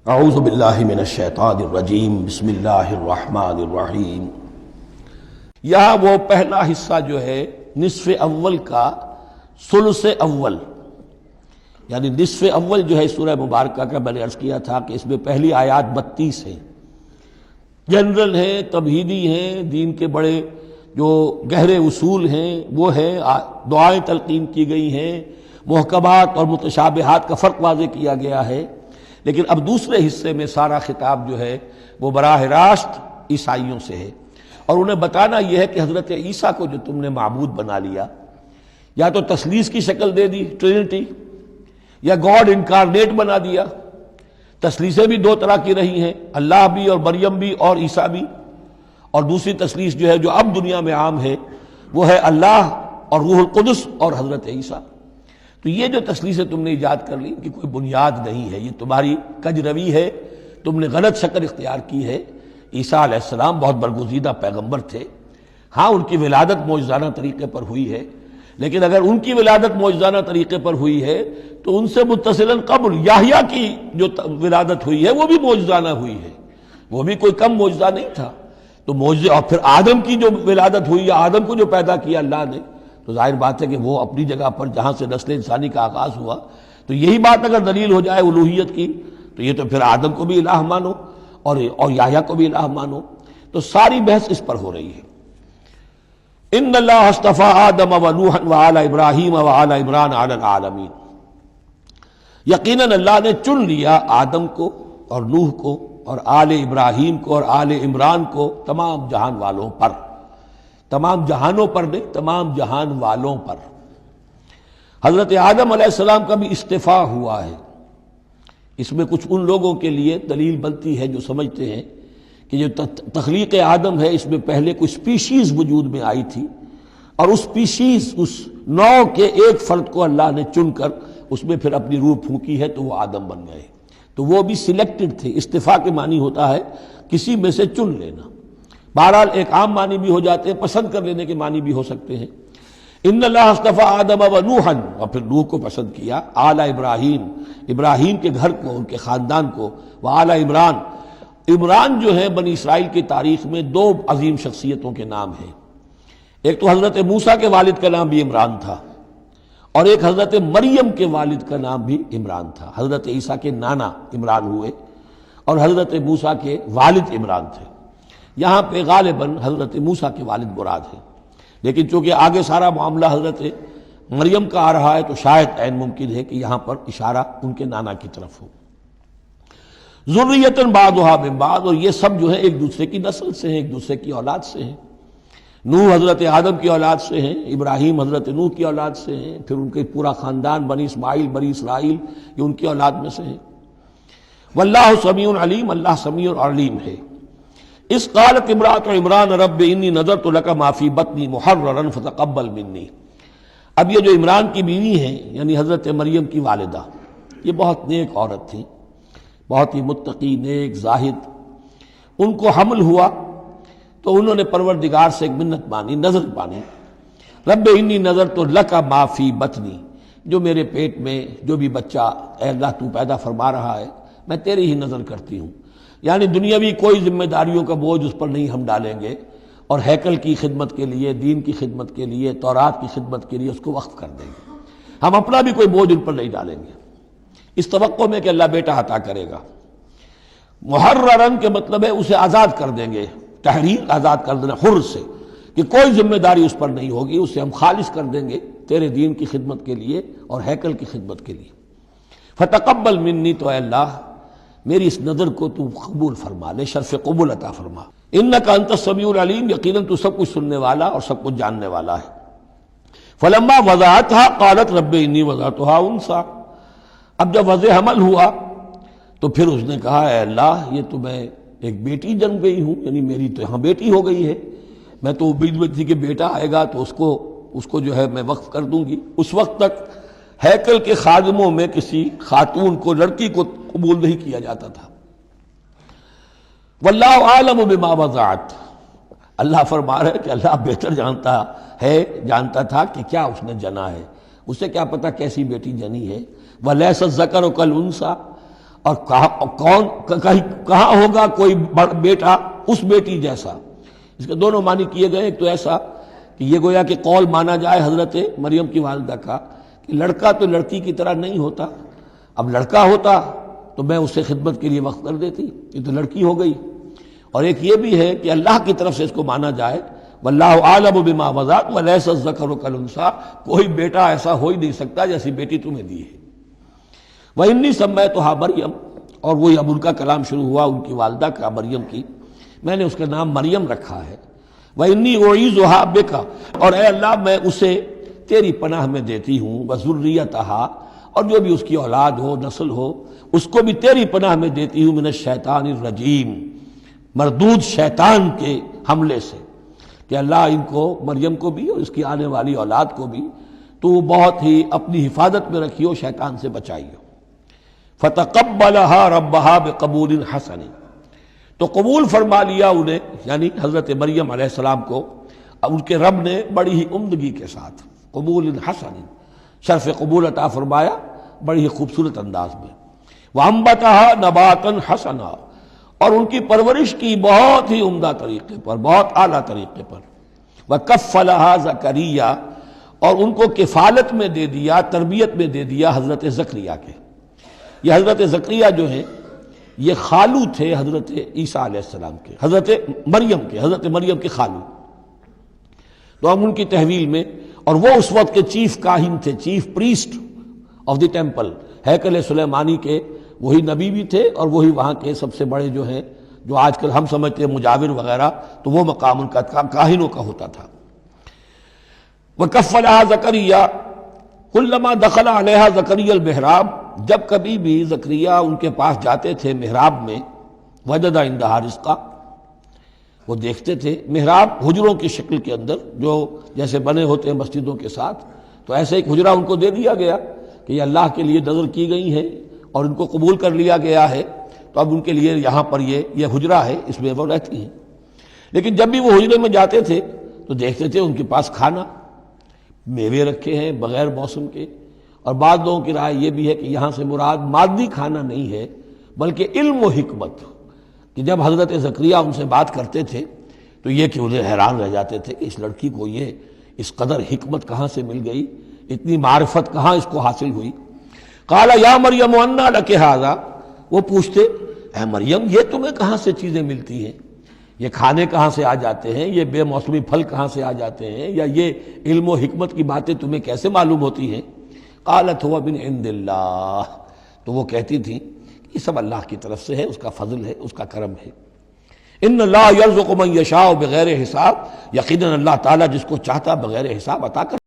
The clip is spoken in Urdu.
اعوذ باللہ من الشیطان الرجیم بسم اللہ الرحمن الرحیم۔ یہاں وہ پہلا حصہ جو ہے نصف اول کا ثلث اول، یعنی نصف اول جو ہے سورہ مبارکہ کا، میں نے عرض کیا تھا کہ اس میں پہلی آیات 32 ہیں، جنرل ہیں، تمہیدی ہیں، دین کے بڑے جو گہرے اصول ہیں وہ ہیں، دعائیں تلقین کی گئی ہیں، محکمات اور متشابہات کا فرق واضح کیا گیا ہے۔ لیکن اب دوسرے حصے میں سارا خطاب جو ہے وہ براہ راست عیسائیوں سے ہے، اور انہیں بتانا یہ ہے کہ حضرت عیسیٰ کو جو تم نے معبود بنا لیا، یا تو تثلیث کی شکل دے دی ٹرینٹی، یا گاڈ انکارنیٹ بنا دیا۔ تثلیثیں بھی دو طرح کی رہی ہیں، اللہ بھی اور مریم بھی اور عیسیٰ بھی، اور دوسری تثلیث جو ہے جو اب دنیا میں عام ہے وہ ہے اللہ اور روح القدس اور حضرت عیسیٰ۔ تو یہ جو تثلیثیں تم نے ایجاد کر لی کہ کوئی بنیاد نہیں ہے، یہ تمہاری کج روی ہے، تم نے غلط شکل اختیار کی ہے۔ عیسیٰ علیہ السلام بہت برگزیدہ پیغمبر تھے، ہاں ان کی ولادت معجزانہ طریقے پر ہوئی ہے، لیکن اگر ان کی ولادت معجزانہ طریقے پر ہوئی ہے تو ان سے متصلاً قبل یحییٰ کی جو ولادت ہوئی ہے وہ بھی معجزانہ ہوئی ہے، وہ بھی کوئی کم معجزہ نہیں تھا۔ تو معجزے، اور پھر آدم کی جو ولادت ہوئی، یا آدم کو جو پیدا کیا اللہ نے، تو ظاہر بات ہے کہ وہ اپنی جگہ پر جہاں سے نسل انسانی کا آغاز ہوا، تو یہی بات اگر دلیل ہو جائے الوہیت کی تو یہ تو پھر آدم کو بھی الہ مانو اور یحییٰ کو بھی الہ مانو۔ تو ساری بحث اس پر ہو رہی ہے۔ ان اللہ اصطفیٰ آدم و نوحا وآل ابراہیم وآل عمران علی العالمین، یقیناً اللہ نے چن لیا آدم کو اور نوح کو اور آل ابراہیم کو اور آل عمران کو تمام جہان والوں پر، تمام جہانوں پر نہیں، تمام جہان والوں پر۔ حضرت آدم علیہ السلام کا بھی استفاء ہوا ہے۔ اس میں کچھ ان لوگوں کے لیے دلیل بنتی ہے جو سمجھتے ہیں کہ جو تخلیق آدم ہے اس میں پہلے کوئی سپیشیز وجود میں آئی تھی، اور اس سپیشیز، اس نوع کے ایک فرد کو اللہ نے چن کر اس میں پھر اپنی روح پھونکی ہے تو وہ آدم بن گئے۔ تو وہ بھی سلیکٹڈ تھے۔ استفاء کے معنی ہوتا ہے کسی میں سے چن لینا، بہرحال ایک عام معنی بھی ہو جاتے ہیں، پسند کر لینے کے معنی بھی ہو سکتے ہیں۔ ان اللہ اصطفیٰ آدم و نوحا، اور پھر نوح کو پسند کیا، آل ابراہیم، ابراہیم کے گھر کو، ان کے خاندان کو، وآل عمران۔ عمران جو ہے بنی اسرائیل کی تاریخ میں دو عظیم شخصیتوں کے نام ہیں، ایک تو حضرت موسیٰ کے والد کا نام بھی عمران تھا، اور ایک حضرت مریم کے والد کا نام بھی عمران تھا۔ حضرت عیسیٰ کے نانا عمران ہوئے اور حضرت موسیٰ کے والد عمران تھے۔ یہاں پہ غالباً حضرت موسیٰ کے والد مراد ہیں، لیکن چونکہ آگے سارا معاملہ حضرت مریم کا آ رہا ہے تو شاید عین ممکن ہے کہ یہاں پر اشارہ ان کے نانا کی طرف ہو۔ ذریۃ بعضھا من بعض، اور یہ سب جو ہے ایک دوسرے کی نسل سے ہیں، ایک دوسرے کی اولاد سے ہیں۔ نوح حضرت آدم کی اولاد سے ہیں، ابراہیم حضرت نوح کی اولاد سے ہیں، پھر ان کے پورا خاندان بنی اسماعیل، بنی اسرائیل، یہ ان کی اولاد میں سے ہیں۔ واللہ سمیع علیم، اللہ سمیع اور علیم ہے۔ اس قالت امرأۃ عمران رب انی نذرت لک ما فی بطنی محررا فتقبل منی۔ اب یہ جو عمران کی بیوی ہیں یعنی حضرت مریم کی والدہ، یہ بہت نیک عورت تھی، بہت ہی متقی، نیک، زاہد۔ ان کو حمل ہوا تو انہوں نے پروردگار سے ایک منت مانی، نظر مانی، رب انی نذرت لک ما فی بطنی، جو میرے پیٹ میں جو بھی بچہ اے اللہ تو پیدا فرما رہا ہے میں تیری ہی نظر کرتی ہوں، یعنی دنیاوی کوئی ذمہ داریوں کا بوجھ اس پر نہیں ہم ڈالیں گے، اور ہیکل کی خدمت کے لیے، دین کی خدمت کے لیے، تورات کی خدمت کے لیے اس کو وقف کر دیں گے، ہم اپنا بھی کوئی بوجھ ان پر نہیں ڈالیں گے، اس توقع میں کہ اللہ بیٹا عطا کرے گا۔ محررن کے مطلب ہے اسے آزاد کر دیں گے، تحریر آزاد کر دینا، حر سے، کہ کوئی ذمہ داری اس پر نہیں ہوگی، اسے ہم خالص کر دیں گے تیرے دین کی خدمت کے لیے اور ہیکل کی خدمت کے لیے۔ فتقبل منی، تو اے اللہ میری اس نظر کو تو قبول فرما لے، شرف قبول عطا فرما۔ انک انت السمیع العلیم، یقیناً تو سب کچھ سننے والا اور سب کچھ جاننے والا ہے۔ فلما وضعتها قالت رب انی وضعتها انثی، اب جب وضع حمل ہوا تو پھر اس نے کہا اے اللہ یہ تو میں ایک بیٹی جنم گئی ہوں، یعنی میری تو یہاں بیٹی ہو گئی ہے، میں تو امید میں تھی کہ بیٹا آئے گا تو اس کو جو ہے میں وقف کر دوں گی۔ اس وقت تک ہیکل کے خادموں میں کسی خاتون کو، لڑکی کو قبول نہیں کیا جاتا تھا۔ واللہ عالم بما وضعت، اللہ فرما رہے کہ اللہ بہتر جانتا تھا کہ کیا اس نے جنا ہے، اسے کیا پتا کیسی بیٹی جنی ہے۔ ولیس الذکر کالانثی، اور کہاں ہوگا کوئی بیٹا اس بیٹی جیسا. اس کے دونوں معنی کیے گئے. ایک تو ایسا کہ یہ گویا کہ قول مانا جائے حضرت مریم کی والدہ کا کہ لڑکا تو لڑکی کی طرح نہیں ہوتا، اب لڑکا ہوتا تو میں اسے خدمت کے لیے وقت کر دیتی، یہ تو لڑکی ہو گئی. اور ایک یہ بھی ہے کہ اللہ کی طرف سے اس کو مانا جائے واللہ اعلم بما وضعت ولیس الذکر کالانثی، کوئی بیٹا ایسا ہو ہی نہیں سکتا جیسی بیٹی تمہیں دی ہے. وَإِنِّي سَمَّيْتُهَا مریم، اور وہی اب ان کا کلام شروع ہوا ان کی والدہ کا مریم کی، میں نے اس کا نام مریم رکھا ہے. وَإِنِّي أُعِيذُهَا بِكَ، اور اے اللہ میں اسے تیری پناہ میں دیتی ہوں، وَذُرِّيَّتَهَا، اور جو بھی اس کی اولاد ہو نسل ہو اس کو بھی تیری پناہ میں دیتی ہوں، من الشیطان الرجیم، مردود شیطان کے حملے سے، کہ اللہ ان کو مریم کو بھی اور اس کی آنے والی اولاد کو بھی تو بہت ہی اپنی حفاظت میں رکھیو، شیطان سے بچائیو. فتقبلها ربها بقبول حسن، تو قبول فرما لیا انہیں، یعنی حضرت مریم علیہ السلام کو ان کے رب نے بڑی ہی عمدگی کے ساتھ قبول حسن، شرف قبول عطا فرمایا بڑی ہی خوبصورت انداز میں. وَأَنبَتَهَا نَبَاتًا حَسَنًا، اور ان کی پرورش کی بہت ہی عمدہ طریقے پر، بہت اعلیٰ طریقے پر. وَكَفَّلَهَا زَكَرِيَّا، اور ان کو کفالت میں دے دیا، تربیت میں دے دیا حضرت زکریا کے. یہ حضرت زکریا جو ہیں یہ خالو تھے حضرت عیسیٰ علیہ السلام کے، حضرت مریم کے خالو. تو ہم ان کی تحویل میں، اور وہ اس وقت کے چیف کاہن تھے، chief priest of the temple, ہیکل سلیمانی کے وہی نبی بھی تھے اور وہی وہاں کے سب سے بڑے جو ہیں، جو آج کل ہم سمجھتے ہیں مجاور وغیرہ، تو وہ مقام ان کا کاہنوں کا ہوتا تھا. وَكَفَّلَهَا زَكَرِيَّا كُلَّمَا دَخَلَ عَلَيْهَا زَكَرِيَّا الْمِحْرَابَ، جب کبھی بھی زکریا ان کے پاس جاتے تھے محراب میں، وجد عندها رزقا، وہ دیکھتے تھے محراب حجروں کی شکل کے اندر جو جیسے بنے ہوتے ہیں مسجدوں کے ساتھ، تو ایسے ایک حجرہ ان کو دے دیا گیا کہ یہ اللہ کے لیے نظر کی گئی ہے اور ان کو قبول کر لیا گیا ہے، تو اب ان کے لیے یہاں پر یہ حجرہ ہے، اس میں وہ رہتی ہیں. لیکن جب بھی وہ حجرے میں جاتے تھے تو دیکھتے تھے ان کے پاس کھانا، میوے رکھے ہیں بغیر موسم کے. اور بعض لوگوں کی رائے یہ بھی ہے کہ یہاں سے مراد مادی کھانا نہیں ہے بلکہ علم و حکمت، کہ جب حضرت زکریا ان سے بات کرتے تھے تو یہ کہ انہیں حیران رہ جاتے تھے کہ اس لڑکی کو یہ اس قدر حکمت کہاں سے مل گئی، اتنی معرفت کہاں اس کو حاصل ہوئی. قال یا مریم انا لک ھذا، وہ پوچھتے اے مریم یہ تمہیں کہاں سے چیزیں ملتی ہیں، یہ کھانے کہاں سے آ جاتے ہیں، یہ بے موسمی پھل کہاں سے آ جاتے ہیں، یا یہ علم و حکمت کی باتیں تمہیں کیسے معلوم ہوتی ہیں. قالت هو من عند اللہ، تو وہ کہتی تھیں یہ سب اللہ کی طرف سے ہے، اس کا فضل ہے، اس کا کرم ہے. ان اللہ یرزق من یشاء بغیر حساب، یقیناً اللہ تعالیٰ جس کو چاہتا بغیر حساب عطا کر